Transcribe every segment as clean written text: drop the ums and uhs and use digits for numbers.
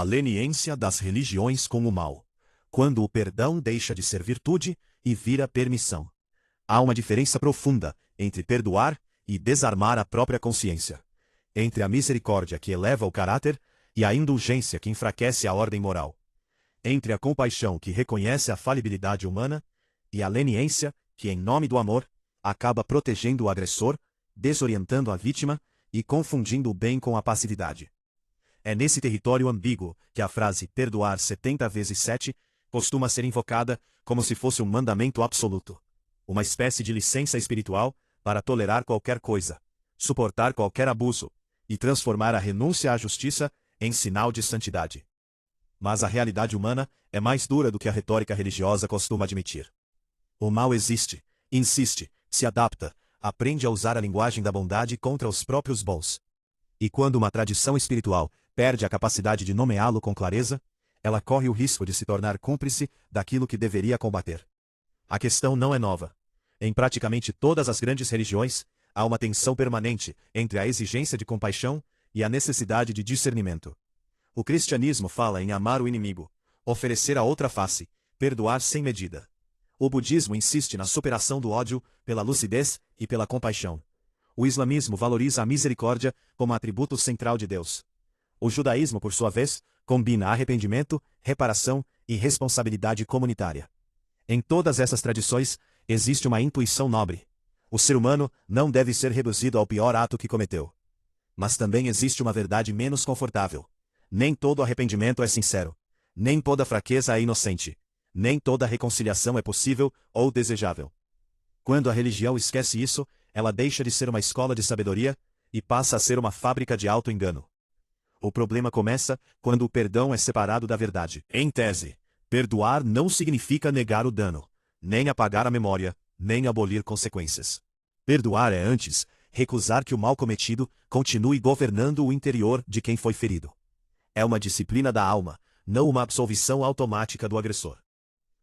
A leniência das religiões com o mal. Quando o perdão deixa de ser virtude e vira permissão. Há uma diferença profunda entre perdoar e desarmar a própria consciência. Entre a misericórdia que eleva o caráter e a indulgência que enfraquece a ordem moral. Entre a compaixão que reconhece a falibilidade humana e a leniência que, em nome do amor, acaba protegendo o agressor, desorientando a vítima e confundindo o bem com a passividade. É nesse território ambíguo que a frase perdoar 70 vezes 7 costuma ser invocada como se fosse um mandamento absoluto. Uma espécie de licença espiritual para tolerar qualquer coisa, suportar qualquer abuso e transformar a renúncia à justiça em sinal de santidade. Mas a realidade humana é mais dura do que a retórica religiosa costuma admitir. O mal existe, insiste, se adapta, aprende a usar a linguagem da bondade contra os próprios bons. E quando uma tradição espiritual perde a capacidade de nomeá-lo com clareza, ela corre o risco de se tornar cúmplice daquilo que deveria combater. A questão não é nova. Em praticamente todas as grandes religiões, há uma tensão permanente entre a exigência de compaixão e a necessidade de discernimento. O cristianismo fala em amar o inimigo, oferecer a outra face, perdoar sem medida. O budismo insiste na superação do ódio pela lucidez e pela compaixão. O islamismo valoriza a misericórdia como atributo central de Deus. O judaísmo, por sua vez, combina arrependimento, reparação e responsabilidade comunitária. Em todas essas tradições, existe uma intuição nobre. O ser humano não deve ser reduzido ao pior ato que cometeu. Mas também existe uma verdade menos confortável. Nem todo arrependimento é sincero. Nem toda fraqueza é inocente. Nem toda reconciliação é possível ou desejável. Quando a religião esquece isso, ela deixa de ser uma escola de sabedoria e passa a ser uma fábrica de auto-engano. O problema começa quando o perdão é separado da verdade. Em tese, perdoar não significa negar o dano, nem apagar a memória, nem abolir consequências. Perdoar é, antes, recusar que o mal cometido continue governando o interior de quem foi ferido. É uma disciplina da alma, não uma absolvição automática do agressor.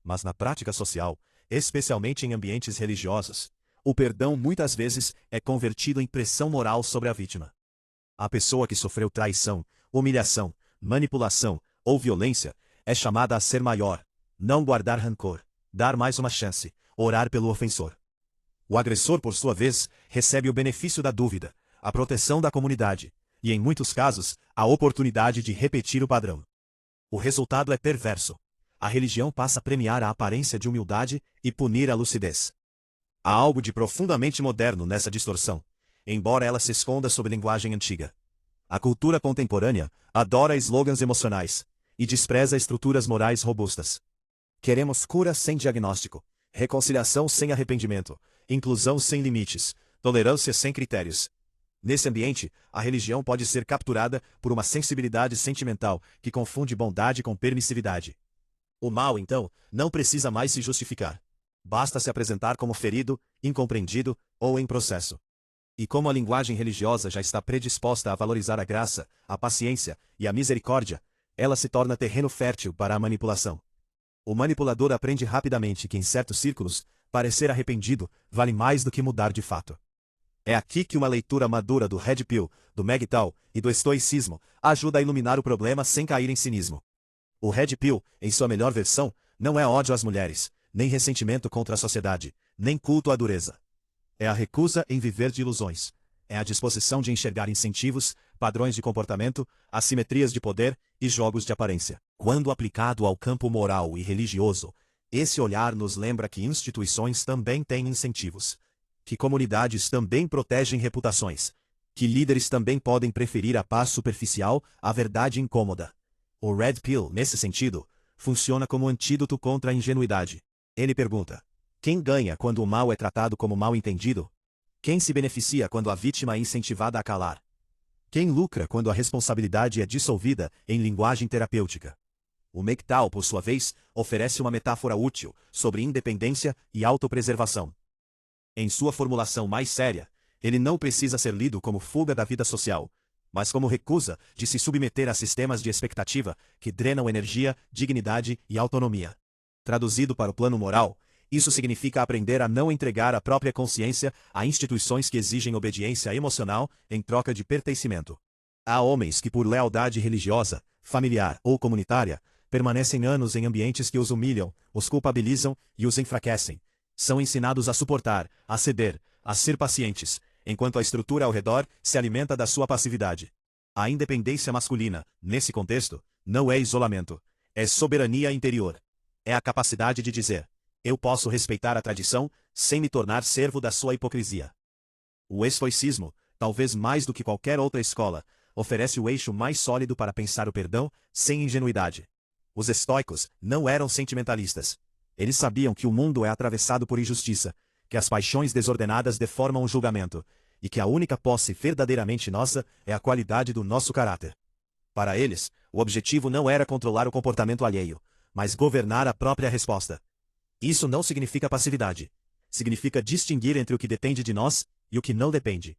Mas na prática social, especialmente em ambientes religiosos, o perdão muitas vezes é convertido em pressão moral sobre a vítima. A pessoa que sofreu traição, humilhação, manipulação ou violência é chamada a ser maior, não guardar rancor, dar mais uma chance, orar pelo ofensor. O agressor, por sua vez, recebe o benefício da dúvida, a proteção da comunidade e, em muitos casos, a oportunidade de repetir o padrão. O resultado é perverso. A religião passa a premiar a aparência de humildade e punir a lucidez. Há algo de profundamente moderno nessa distorção, embora ela se esconda sob linguagem antiga. A cultura contemporânea adora slogans emocionais e despreza estruturas morais robustas. Queremos cura sem diagnóstico, reconciliação sem arrependimento, inclusão sem limites, tolerância sem critérios. Nesse ambiente, a religião pode ser capturada por uma sensibilidade sentimental que confunde bondade com permissividade. O mal, então, não precisa mais se justificar. Basta se apresentar como ferido, incompreendido ou em processo. E como a linguagem religiosa já está predisposta a valorizar a graça, a paciência e a misericórdia, ela se torna terreno fértil para a manipulação. O manipulador aprende rapidamente que, em certos círculos, parecer arrependido vale mais do que mudar de fato. É aqui que uma leitura madura do Red Pill, do MGTOW e do estoicismo ajuda a iluminar o problema sem cair em cinismo. O Red Pill, em sua melhor versão, não é ódio às mulheres, nem ressentimento contra a sociedade, nem culto à dureza. É a recusa em viver de ilusões. É a disposição de enxergar incentivos, padrões de comportamento, assimetrias de poder e jogos de aparência. Quando aplicado ao campo moral e religioso, esse olhar nos lembra que instituições também têm incentivos, que comunidades também protegem reputações, que líderes também podem preferir a paz superficial à verdade incômoda. O Red Pill, nesse sentido, funciona como antídoto contra a ingenuidade. Ele pergunta: quem ganha quando o mal é tratado como mal entendido? Quem se beneficia quando a vítima é incentivada a calar? Quem lucra quando a responsabilidade é dissolvida em linguagem terapêutica? O MGTOW, por sua vez, oferece uma metáfora útil sobre independência e autopreservação. Em sua formulação mais séria, ele não precisa ser lido como fuga da vida social, mas como recusa de se submeter a sistemas de expectativa que drenam energia, dignidade e autonomia. Traduzido para o plano moral, isso significa aprender a não entregar a própria consciência a instituições que exigem obediência emocional em troca de pertencimento. Há homens que, por lealdade religiosa, familiar ou comunitária, permanecem anos em ambientes que os humilham, os culpabilizam e os enfraquecem. São ensinados a suportar, a ceder, a ser pacientes, enquanto a estrutura ao redor se alimenta da sua passividade. A independência masculina, nesse contexto, não é isolamento, é soberania interior. É a capacidade de dizer: eu posso respeitar a tradição sem me tornar servo da sua hipocrisia. O estoicismo, talvez mais do que qualquer outra escola, oferece o eixo mais sólido para pensar o perdão sem ingenuidade. Os estoicos não eram sentimentalistas. Eles sabiam que o mundo é atravessado por injustiça, que as paixões desordenadas deformam o julgamento, e que a única posse verdadeiramente nossa é a qualidade do nosso caráter. Para eles, o objetivo não era controlar o comportamento alheio, mas governar a própria resposta. Isso não significa passividade. Significa distinguir entre o que depende de nós e o que não depende.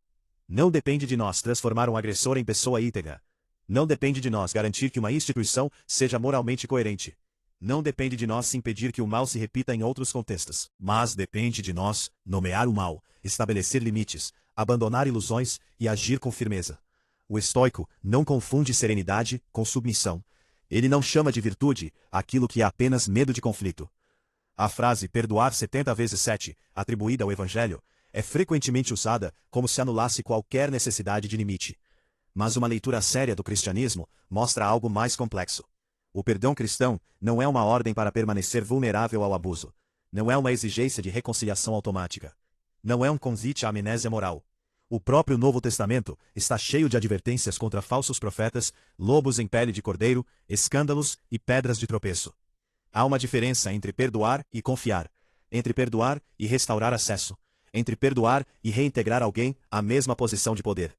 Não depende de nós transformar um agressor em pessoa íntegra. Não depende de nós garantir que uma instituição seja moralmente coerente. Não depende de nós impedir que o mal se repita em outros contextos. Mas depende de nós nomear o mal, estabelecer limites, abandonar ilusões e agir com firmeza. O estoico não confunde serenidade com submissão. Ele não chama de virtude aquilo que é apenas medo de conflito. A frase perdoar 70 vezes 7, atribuída ao Evangelho, é frequentemente usada como se anulasse qualquer necessidade de limite. Mas uma leitura séria do cristianismo mostra algo mais complexo. O perdão cristão não é uma ordem para permanecer vulnerável ao abuso. Não é uma exigência de reconciliação automática. Não é um convite à amnésia moral. O próprio Novo Testamento está cheio de advertências contra falsos profetas, lobos em pele de cordeiro, escândalos e pedras de tropeço. Há uma diferença entre perdoar e confiar, entre perdoar e restaurar acesso, entre perdoar e reintegrar alguém à mesma posição de poder.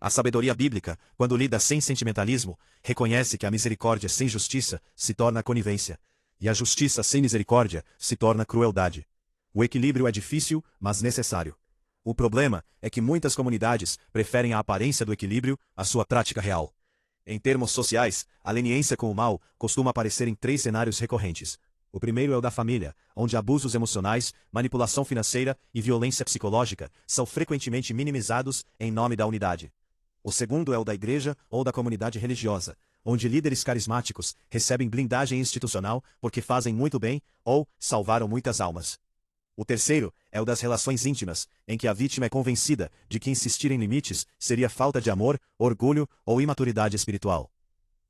A sabedoria bíblica, quando lida sem sentimentalismo, reconhece que a misericórdia sem justiça se torna conivência, e a justiça sem misericórdia se torna crueldade. O equilíbrio é difícil, mas necessário. O problema é que muitas comunidades preferem a aparência do equilíbrio à sua prática real. Em termos sociais, a leniência com o mal costuma aparecer em 3 cenários recorrentes. O primeiro é o da família, onde abusos emocionais, manipulação financeira e violência psicológica são frequentemente minimizados em nome da unidade. O segundo é o da igreja ou da comunidade religiosa, onde líderes carismáticos recebem blindagem institucional porque fazem muito bem ou salvaram muitas almas. O terceiro é o das relações íntimas, em que a vítima é convencida de que insistir em limites seria falta de amor, orgulho ou imaturidade espiritual.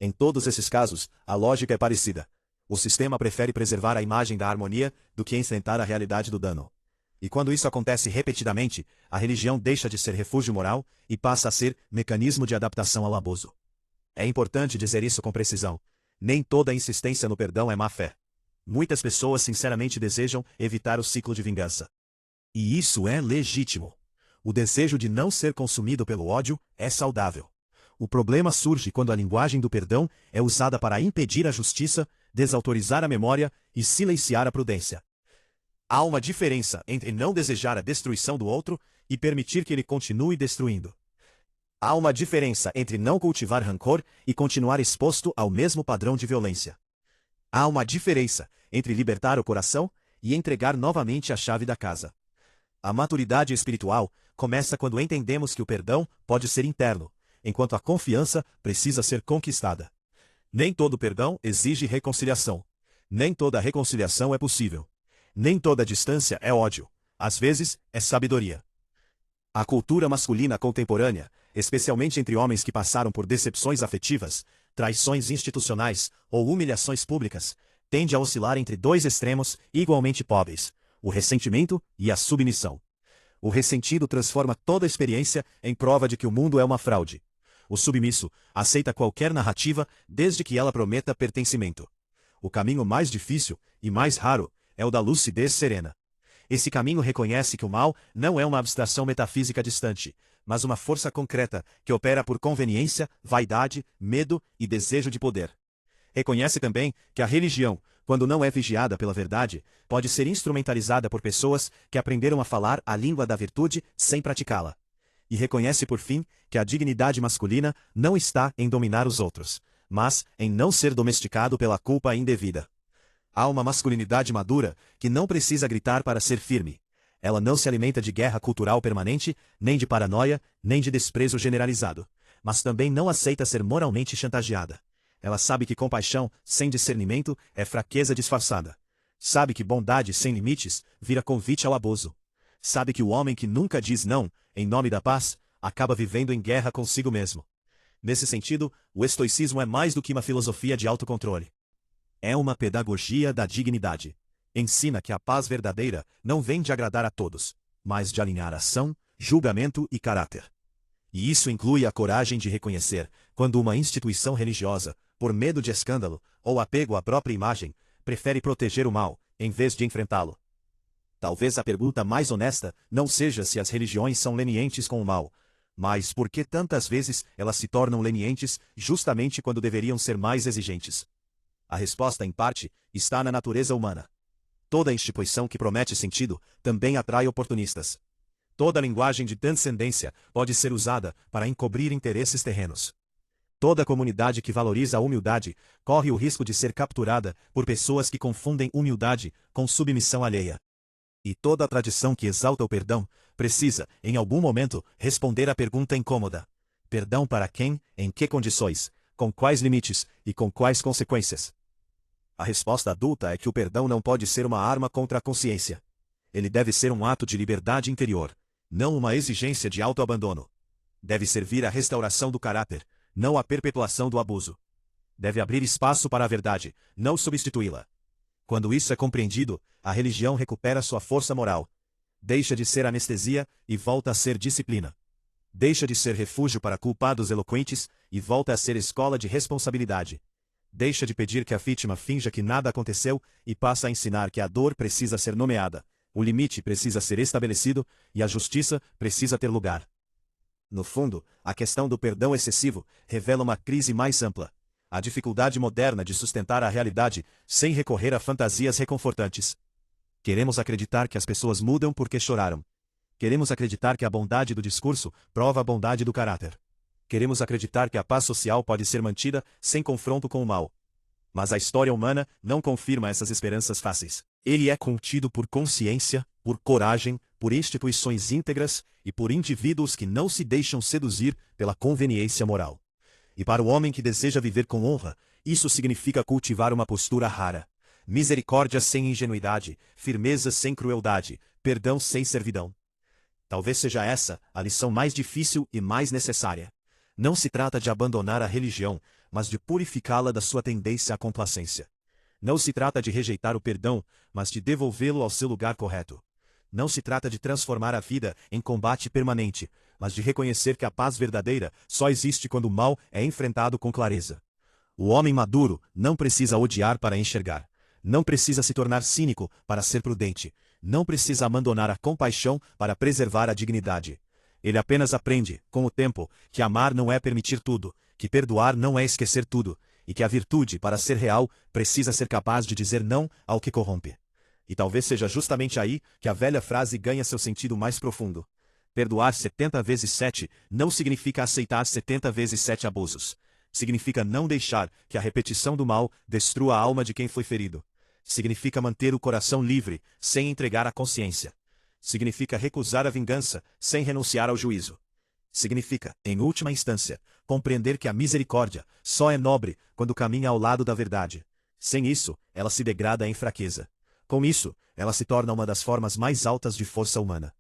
Em todos esses casos, a lógica é parecida. O sistema prefere preservar a imagem da harmonia do que enfrentar a realidade do dano. E quando isso acontece repetidamente, a religião deixa de ser refúgio moral e passa a ser mecanismo de adaptação ao abuso. É importante dizer isso com precisão. Nem toda insistência no perdão é má fé. Muitas pessoas sinceramente desejam evitar o ciclo de vingança. E isso é legítimo. O desejo de não ser consumido pelo ódio é saudável. O problema surge quando a linguagem do perdão é usada para impedir a justiça, desautorizar a memória e silenciar a prudência. Há uma diferença entre não desejar a destruição do outro e permitir que ele continue destruindo. Há uma diferença entre não cultivar rancor e continuar exposto ao mesmo padrão de violência. Há uma diferença entre libertar o coração e entregar novamente a chave da casa. A maturidade espiritual começa quando entendemos que o perdão pode ser interno, enquanto a confiança precisa ser conquistada. Nem todo perdão exige reconciliação. Nem toda reconciliação é possível. Nem toda distância é ódio. Às vezes, é sabedoria. A cultura masculina contemporânea, especialmente entre homens que passaram por decepções afetivas, traições institucionais ou humilhações públicas, tende a oscilar entre 2 extremos igualmente pobres, o ressentimento e a submissão. O ressentido transforma toda a experiência em prova de que o mundo é uma fraude. O submisso aceita qualquer narrativa desde que ela prometa pertencimento. O caminho mais difícil e mais raro é o da lucidez serena. Esse caminho reconhece que o mal não é uma abstração metafísica distante, mas uma força concreta que opera por conveniência, vaidade, medo e desejo de poder. Reconhece também que a religião, quando não é vigiada pela verdade, pode ser instrumentalizada por pessoas que aprenderam a falar a língua da virtude sem praticá-la. E reconhece, por fim, que a dignidade masculina não está em dominar os outros, mas em não ser domesticado pela culpa indevida. Há uma masculinidade madura que não precisa gritar para ser firme. Ela não se alimenta de guerra cultural permanente, nem de paranoia, nem de desprezo generalizado. mas também não aceita ser moralmente chantageada. Ela sabe que compaixão, sem discernimento, é fraqueza disfarçada. Sabe que bondade sem limites vira convite ao abuso. Sabe que o homem que nunca diz não, em nome da paz, acaba vivendo em guerra consigo mesmo. Nesse sentido, o estoicismo é mais do que uma filosofia de autocontrole. É uma pedagogia da dignidade. Ensina que a paz verdadeira não vem de agradar a todos, mas de alinhar ação, julgamento e caráter. E isso inclui a coragem de reconhecer, quando uma instituição religiosa, por medo de escândalo ou apego à própria imagem, prefere proteger o mal, em vez de enfrentá-lo. Talvez a pergunta mais honesta não seja se as religiões são lenientes com o mal, mas por que tantas vezes elas se tornam lenientes justamente quando deveriam ser mais exigentes? A resposta, em parte, está na natureza humana. Toda instituição que promete sentido também atrai oportunistas. Toda linguagem de transcendência pode ser usada para encobrir interesses terrenos. Toda comunidade que valoriza a humildade corre o risco de ser capturada por pessoas que confundem humildade com submissão alheia. E toda tradição que exalta o perdão precisa, em algum momento, responder à pergunta incômoda: perdão para quem, em que condições, com quais limites e com quais consequências? A resposta adulta é que o perdão não pode ser uma arma contra a consciência. Ele deve ser um ato de liberdade interior, não uma exigência de autoabandono. Deve servir à restauração do caráter, não à perpetuação do abuso. Deve abrir espaço para a verdade, não substituí-la. Quando isso é compreendido, a religião recupera sua força moral. Deixa de ser anestesia e volta a ser disciplina. Deixa de ser refúgio para culpados eloquentes e volta a ser escola de responsabilidade. Deixa de pedir que a vítima finja que nada aconteceu e passa a ensinar que a dor precisa ser nomeada, o limite precisa ser estabelecido e a justiça precisa ter lugar. No fundo, a questão do perdão excessivo revela uma crise mais ampla. A dificuldade moderna de sustentar a realidade sem recorrer a fantasias reconfortantes. Queremos acreditar que as pessoas mudam porque choraram. Queremos acreditar que a bondade do discurso prova a bondade do caráter. Queremos acreditar que a paz social pode ser mantida sem confronto com o mal. Mas a história humana não confirma essas esperanças fáceis. Ele é contido por consciência, por coragem, por instituições íntegras e por indivíduos que não se deixam seduzir pela conveniência moral. E para o homem que deseja viver com honra, isso significa cultivar uma postura rara. Misericórdia sem ingenuidade, firmeza sem crueldade, perdão sem servidão. Talvez seja essa a lição mais difícil e mais necessária. Não se trata de abandonar a religião, mas de purificá-la da sua tendência à complacência. Não se trata de rejeitar o perdão, mas de devolvê-lo ao seu lugar correto. Não se trata de transformar a vida em combate permanente, mas de reconhecer que a paz verdadeira só existe quando o mal é enfrentado com clareza. O homem maduro não precisa odiar para enxergar. Não precisa se tornar cínico para ser prudente. Não precisa abandonar a compaixão para preservar a dignidade. Ele apenas aprende, com o tempo, que amar não é permitir tudo, que perdoar não é esquecer tudo, e que a virtude, para ser real, precisa ser capaz de dizer não ao que corrompe. E talvez seja justamente aí que a velha frase ganha seu sentido mais profundo. Perdoar 70 vezes 7 não significa aceitar 70 vezes 7 abusos. Significa não deixar que a repetição do mal destrua a alma de quem foi ferido. Significa manter o coração livre, sem entregar a consciência. Significa recusar a vingança, sem renunciar ao juízo. Significa, em última instância, compreender que a misericórdia só é nobre quando caminha ao lado da verdade. Sem isso, ela se degrada em fraqueza. Com isso, ela se torna uma das formas mais altas de força humana.